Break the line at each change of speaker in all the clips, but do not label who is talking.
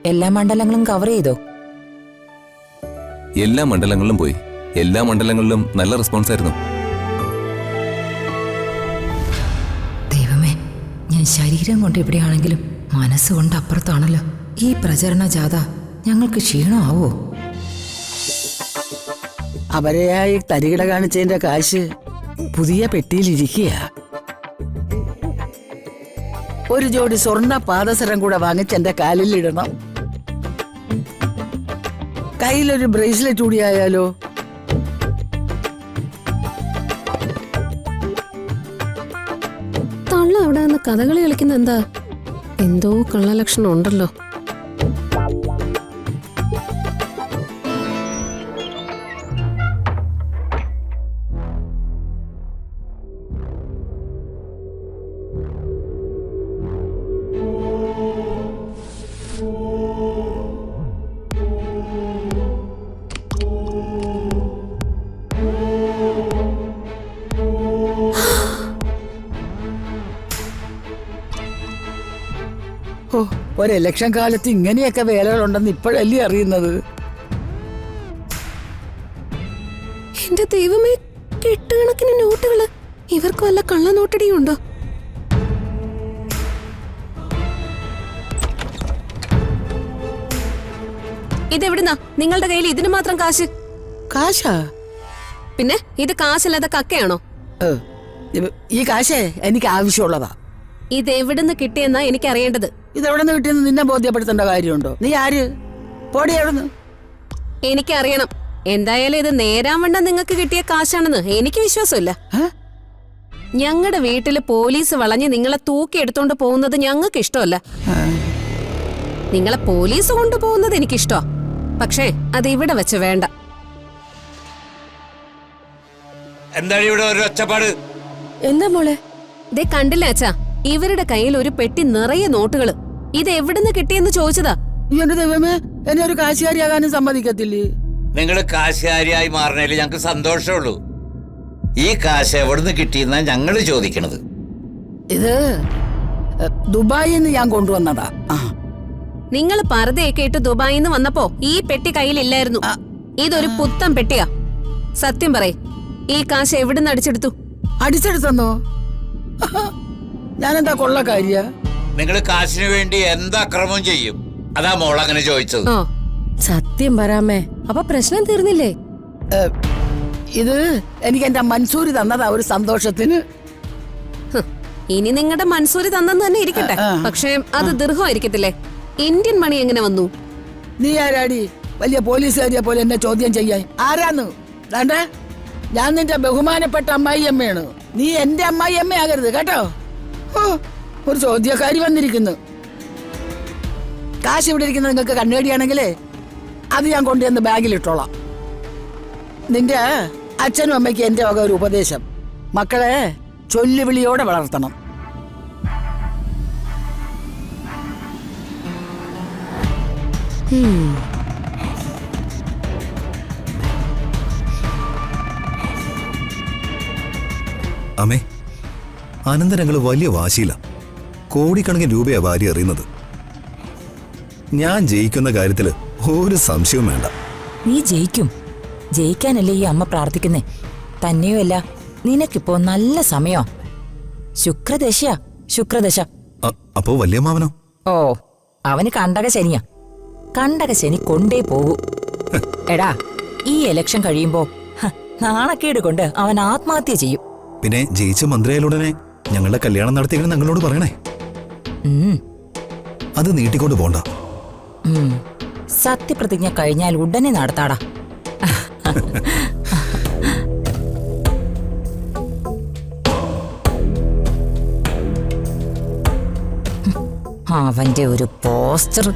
എല്ലാ മണ്ഡലങ്ങളും കവർ ചെയ്തോ?
എല്ലാ മണ്ഡലങ്ങളിലും പോയി. എല്ലാ മണ്ഡലങ്ങളിലും നല്ല റെസ്പോൺസ് ആയിരുന്നു.
ദൈവമേ, ഞാൻ ശരീരം കൊണ്ട് ഇവിടെയാണെങ്കിലും മനസ്സുകൊണ്ട് അപ്പുറത്താണല്ലോ. ഈ പ്രചരണ ജാഥ ഞങ്ങൾക്ക് ക്ഷീണമാവോ?
അവരെയായി തരികിട കാണിച്ചതിന്റെ കാശ് പുതിയ പെട്ടിയിലിരിക്കുക. ഒരു ജോഡി സ്വർണ്ണ പാദസരം കൂടെ വാങ്ങിച്ച് എന്റെ കാലിൽ ഇടണം. കയ്യിലൊരു ബ്രേസ്ലെറ്റ് കൂടി ആയാലോ?
തള്ള അവിടെ നിന്ന് കഥകളി കളിക്കുന്ന എന്താ? എന്തോ കള്ളലക്ഷണം ഉണ്ടല്ലോ.
ഓ, ഒരു ഇലക്ഷൻ കാലത്ത് ഇങ്ങനെയൊക്കെ വേലകളുണ്ടെന്ന് ഇപ്പോഴല്ലേ അറിയുന്നത്.
എന്റെ ദൈവമേ, കെട്ടുകണക്കിന് നോട്ടുകള്. ഇവർക്ക് വല്ല കള്ളനോട്ടടിയും ഉണ്ടോ? ഇതെവിടുന്നാ നിങ്ങളുടെ കയ്യിൽ ഇതിന് മാത്രം കാശ്?
കാശാ?
പിന്നെ ഇത് കാശല്ലാതെ കക്കയാണോ?
ഈ കാശേ എനിക്ക് ആവശ്യമുള്ളതാ.
ഇതെവിടുന്ന് കിട്ടിയെന്നാ എനിക്ക് അറിയേണ്ടത്.
ഇതെവിടെ നിന്ന് കിട്ടിയെന്ന് നിന്നെ ബോധ്യപ്പെടുത്തേണ്ട കാര്യമുണ്ടോ? നീ ആര്? പോടി എവിടുന്ന്?
എനിക്കറിയണം. എന്തായാലും ഇത് നേരാവണ്ണം നിങ്ങൾക്ക് കിട്ടിയ കാശാണെന്ന് എനിക്ക് വിശ്വാസമില്ല. ഞങ്ങളുടെ വീട്ടില് പോലീസ് വളഞ്ഞ് നിങ്ങളെ തൂക്കി എടുത്തോണ്ട് പോകുന്നത് ഞങ്ങൾക്ക് ഇഷ്ടമല്ല. നിങ്ങളെ പോലീസ് കൊണ്ടുപോകുന്നത് എനിക്കിഷ്ടമാ. പക്ഷേ അത് ഇവിടെ വെച്ച് വേണ്ട.
എന്താണ് ഇവിടെ ഒരു ഒച്ചപ്പാട്?
എന്താ മോളെ? ദേ കണ്ടില്ല അച്ഛാ, ഇവരുടെ കയ്യിൽ ഒരു പെട്ടി നിറയെ നോട്ടുകള്. ഇത് എവിടുന്ന് കിട്ടിയെന്ന് ചോദിച്ചതാ.
എന്റെ ദൈവമേ, എന്നെ ഒരു കാശുകാരിയാകാനും സമ്മതിക്കത്തില്ലേ?
നിങ്ങള് കാശുകാരിയായി മാറണേല് ഞങ്ങക്ക് സന്തോഷമുള്ളൂ. ഈ കാശ് എവിടുന്ന് കിട്ടിയെന്നാ ഞങ്ങള് ചോദിക്കണത്.
ഇത് ദുബായിൽ നിന്ന് ഞാൻ കൊണ്ടുവന്നതാ.
നിങ്ങൾ പർദ്ദയൊക്കെ ഇട്ട് ദുബായിൽ നിന്ന് വന്നപ്പോ ഈ പെട്ടി കയ്യിലില്ലായിരുന്നു. ഇതൊരു പുത്തൻ പെട്ടിയാ. സത്യം പറയ്, ഈ കാശ് എവിടുന്ന് അടിച്ചെടുത്തു?
അടിച്ചെടുത്തന്നോ? ഞാനെന്താ കൊള്ളക്കാരിയ?
നിങ്ങള് കാശിന് വേണ്ടി എന്ത് അക്രമം ചെയ്യും? അതാ മോൾ അങ്ങനെ ചോദിച്ചത്.
സത്യം പറയാമേ, അപ്പൊ പ്രശ്നം തീർന്നില്ലേ?
ഇത് എനിക്ക് എന്റെ മൻസൂരി തന്നതാ ഒരു സന്തോഷത്തിന്.
ഇനി നിങ്ങളുടെ മൻസൂരി തന്നെന്ന് തന്നെ ഇരിക്കട്ടെ. പക്ഷേ അത് ദീർഘമായിരിക്കത്തില്ലേ? ഇന്ത്യൻ മണി എങ്ങനെ വന്നു?
നീ ആരാടി വലിയ പോലീസുകാരിയെ പോലെ എന്നെ ചോദ്യം ചെയ്യാൻ? ആരാന്ന്? ദാണ്ടേ, ഞാൻ നിന്റെ ബഹുമാനപ്പെട്ട അമ്മായിയമ്മയാണ്. നീ എന്റെ അമ്മായിയമ്മയാകരുത് കേട്ടോ. ഒരു ചോദ്യക്കാരി വന്നിരിക്കുന്നു. കാശ് ഇവിടെ ഇരിക്കുന്നത് നിങ്ങൾക്ക് കണ്ണേടിയാണെങ്കിലേ അത് ഞാൻ കൊണ്ടുവന്ന് ബാഗിലിട്ടോളാം. നിന്റെ അച്ഛനും അമ്മയ്ക്ക് എന്റെ വക ഒരു ഉപദേശം: മക്കളെ ചൊല്ലുവിളിയോടെ വളർത്തണം.
അമ്മേ, അനന്തരങ്ങൾ വലിയ വാശിയില്ല. കോടിക്കണക്കിന് രൂപയാ വാരി എറിയുന്നത്. ഞാൻ ജയിക്കുന്ന കാര്യത്തില് ഒരു സംശയവും വേണ്ട.
നീ ജയിക്കും. ജയിക്കാനല്ലേ ഈ അമ്മ പ്രാർത്ഥിക്കുന്നേ. തന്നെയുമല്ല, നിനക്കിപ്പോ നല്ല സമയോ. ശുക്രദശയാ, ശുക്രദശ.
അപ്പോ വല്യമ്മാവനോ?
ഓ, അവന് കണ്ടക ശനിയാ. കണ്ടക ശനി കൊണ്ടേ പോകൂ. എടാ, ഈ ഇലക്ഷൻ കഴിയുമ്പോ നാണക്കേട് കൊണ്ട് അവൻ ആത്മഹത്യ ചെയ്യും.
പിന്നെ ജയിച്ച മന്ത്രിയായാലുടനെ ഞങ്ങളുടെ കല്യാണം നടത്തിയെന്ന് ഞങ്ങളോട് പറയണേ. അത് നീട്ടിക്കൊണ്ട് പോണ്ട.
സത്യപ്രതിജ്ഞ കഴിഞ്ഞാൽ ഉടനെ നടത്താടാ. അവന്റെ ഒരു പോസ്റ്റർ.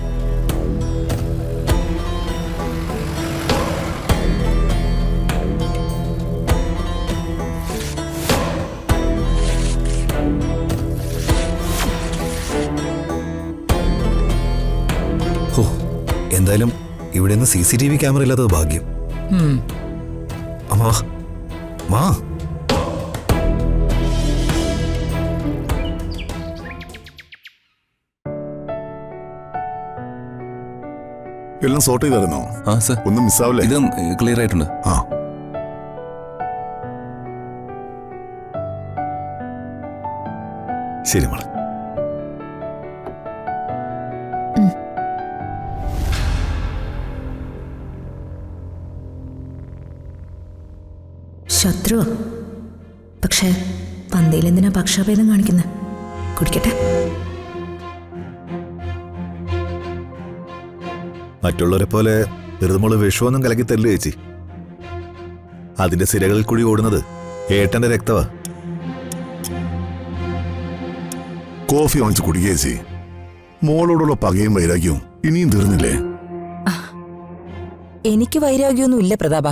എന്തായാലും ഇവിടെ നിന്ന് CCTV ക്യാമറ ഇല്ലാത്തത് ഭാഗ്യം. അമ്മാ, വാ.
എല്ലാം സോർട്ട് ചെയ്തായിരുന്നോ?
ആ സർ,
ഒന്നും മിസ്സാവില്ലേ?
ഇത് ക്ലിയർ ആയിട്ടുണ്ട്.
ആ ശരി മോളെ.
ശത്രുവോ? പക്ഷേ പന്തയിൽ എന്തിനാ പക്ഷാഭേദം കാണിക്കുന്നത്? കുടിക്കട്ടെ.
മറ്റുള്ളവരെ പോലെ വെറുതെ വിഷമൊന്നും കലക്കി തരില്ല ചേച്ചി. അതിന്റെ സിരകളിൽ കൂടി ഓടുന്നത് ഏട്ടന്റെ രക്തവാ.
കോഫി വാങ്ങിച്ച് കുടിക്കേച്ചി. മോളോടുള്ള പകയും വൈരാഗ്യവും ഇനിയും തീർന്നില്ലേ?
എനിക്ക് വൈരാഗ്യമൊന്നും ഇല്ല പ്രതാപ.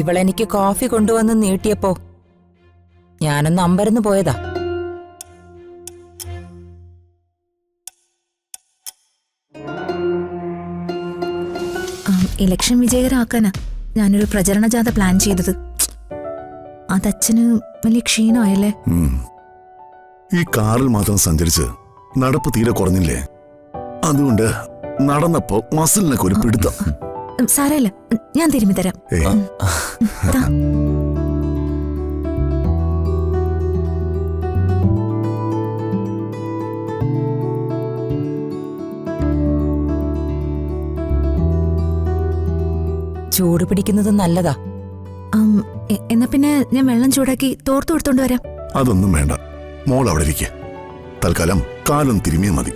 ഇവളെനിക്ക് കോഫി കൊണ്ടുവന്ന് നീട്ടിയപ്പോ ഞാനൊന്ന് അമ്പരന്ന് പോയതാ.
ഇലക്ഷൻ വിജയകരമാക്കാനാ ഞാനൊരു പ്രചരണ ജാഥ പ്ലാൻ ചെയ്തത്. അതച്ഛന് വലിയ ക്ഷീണമായല്ലേ?
ഈ കാറിൽ മാത്രം സഞ്ചരിച്ച് നടപ്പ് തീരെ കുറഞ്ഞില്ലേ? അതുകൊണ്ട് നടന്നപ്പോ മസിലിനൊക്കെ ഒരു പിടുത്തം.
സാരമില്ല, ഞാൻ തിരുമ്മി തരാം. ദാ.
ചൂട് പിടിക്കുന്നത് നല്ലതാ.
എന്നാ പിന്നെ ഞാൻ വെള്ളം ചൂടാക്കി തോർത്തു കൊടുത്തോണ്ട് വരാം.
അതൊന്നും വേണ്ട, മോൾ അവിടെ ഇരിക്കെ. തൽക്കാലം കാലം തിരുമിയാ മതി.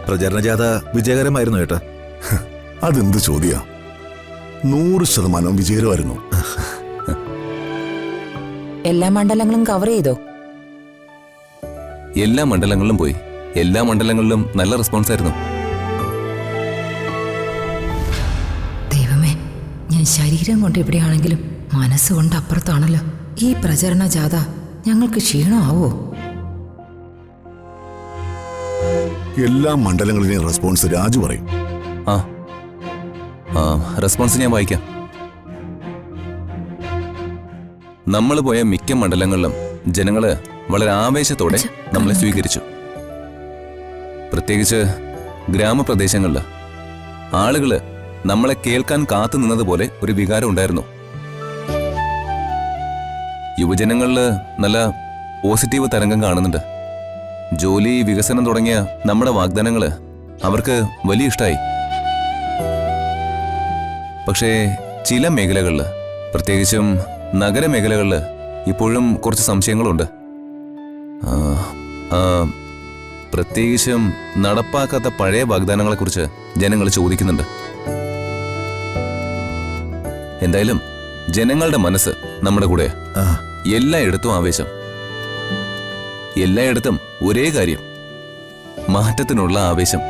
പ്രചരണ ജാഥ വിജയകരമായിരുന്നു ഏട്ടാ.
അതെന്ത് ചോദ്യ? 100% വിജയകരമായിരുന്നു.
എല്ലാ മണ്ഡലങ്ങളും കവർ ചെയ്തോ?
എല്ലാ മണ്ഡലങ്ങളിലും പോയി. എല്ലാ മണ്ഡലങ്ങളിലും നല്ല റെസ്പോൺസ് ആയിരുന്നു.
ദൈവമേ, ഞാൻ ശരീരം കൊണ്ട് ഇവിടെയാണെങ്കിലും മനസ്സുകൊണ്ട് അപ്പുറത്താണല്ലോ. ഈ പ്രചരണ ജാഥ ഞങ്ങൾക്ക് ക്ഷീണമാവോ?
എല്ലാ മണ്ഡലങ്ങളിലെയും റെസ്പോൺസ് രാജു പറയും.
ആ ആ റെസ്പോൺസ് ഞാൻ വായിക്കാം. നമ്മൾ പോയ മിക്ക മണ്ഡലങ്ങളിലും ജനങ്ങള് വളരെ ആവേശത്തോടെ നമ്മളെ സ്വീകരിച്ചു. പ്രത്യേകിച്ച് ഗ്രാമപ്രദേശങ്ങളില് ആളുകള് നമ്മളെ കേൾക്കാൻ കാത്തു നിന്നതുപോലെ ഒരു വികാരം ഉണ്ടായിരുന്നു. യുവജനങ്ങളില് നല്ല പോസിറ്റീവ് തരംഗം കാണുന്നുണ്ട്. ജോലി, വികസനം തുടങ്ങിയ നമ്മുടെ വാഗ്ദാനങ്ങള് അവർക്ക് വലിയ ഇഷ്ടമായി. പക്ഷേ ചില മേഖലകളില്, പ്രത്യേകിച്ചും നഗരമേഖലകളില് ഇപ്പോഴും കുറച്ച് സംശയങ്ങളുണ്ട്. പ്രത്യേകിച്ചും നടപ്പാക്കാത്ത പഴയ വാഗ്ദാനങ്ങളെക്കുറിച്ച് ജനങ്ങൾ ചോദിക്കുന്നുണ്ട്. എന്തായാലും ജനങ്ങളുടെ മനസ്സ് നമ്മുടെ കൂടെ. എല്ലായിടത്തും ആവേശം, എല്ലായിടത്തും ഒരേ കാര്യം, മാറ്റത്തിനുള്ള ആവേശം.